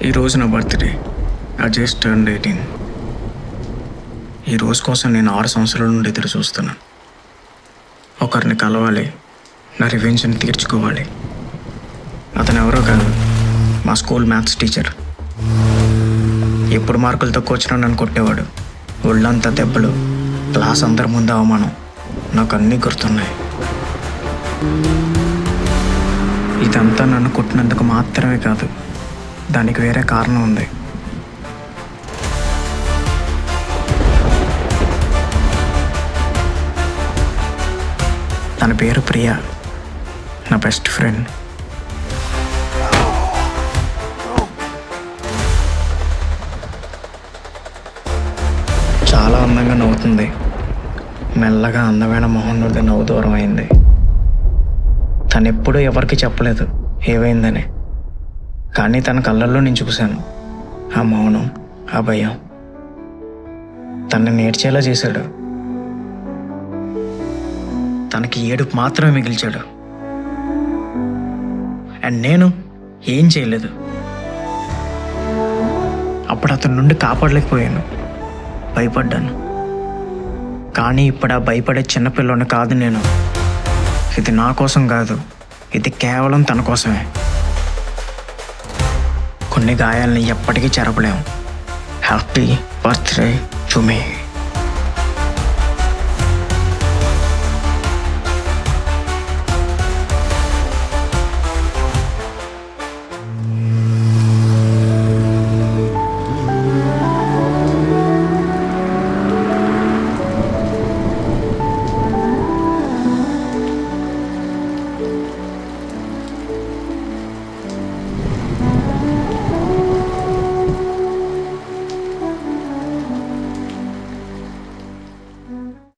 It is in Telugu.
ఈరోజు నా బర్త్డే. I just turn 18. ఈ రోజు కోసం నేను 6 సంవత్సరాల నుండి ఎదురు చూస్తున్నాను. ఒకరిని కలవాలి, నా రివెంజ్ని తీర్చుకోవాలి. అతను ఎవరో కాదు, మా స్కూల్ మ్యాథ్స్ టీచర్. ఎప్పుడు మార్కులు తక్కువ వచ్చినా నన్ను కొట్టేవాడు. ఒళ్ళంతా దెబ్బలు, క్లాస్ అందరి ముందు అవమానం. నాకు అన్నీ గుర్తున్నాయి. ఇదంతా నన్ను కొట్టినందుకు మాత్రమే కాదు, దానికి వేరే కారణం ఉంది. తన పేరు ప్రియా, నా బెస్ట్ ఫ్రెండ్. చాలా అందంగా నవ్వుతుంది. మెల్లగా అందమైన మొహం నుండి నవ్వు దూరం అయింది. తను ఎప్పుడూ ఎవరికి చెప్పలేదు ఏమైందని, కానీ తన కళ్ళల్లో నేను చూశాను ఆ మౌనం, ఆ భయం. తనని నేర్చేలా చేశాడు. తనకి ఏడుపు మాత్రమే మిగిల్చాడు. అండ్ నేను ఏం చేయలేదు. అప్పుడు అతని నుండి కాపాడలేకపోయాను, భయపడ్డాను. కానీ ఇప్పుడు ఆ భయపడే చిన్నపిల్లని కాదు నేను. ఇది నా కోసం కాదు, ఇది కేవలం తన కోసమే. కొన్ని గాయాలని ఎప్పటికీ చెరపలేము. Happy birthday to me.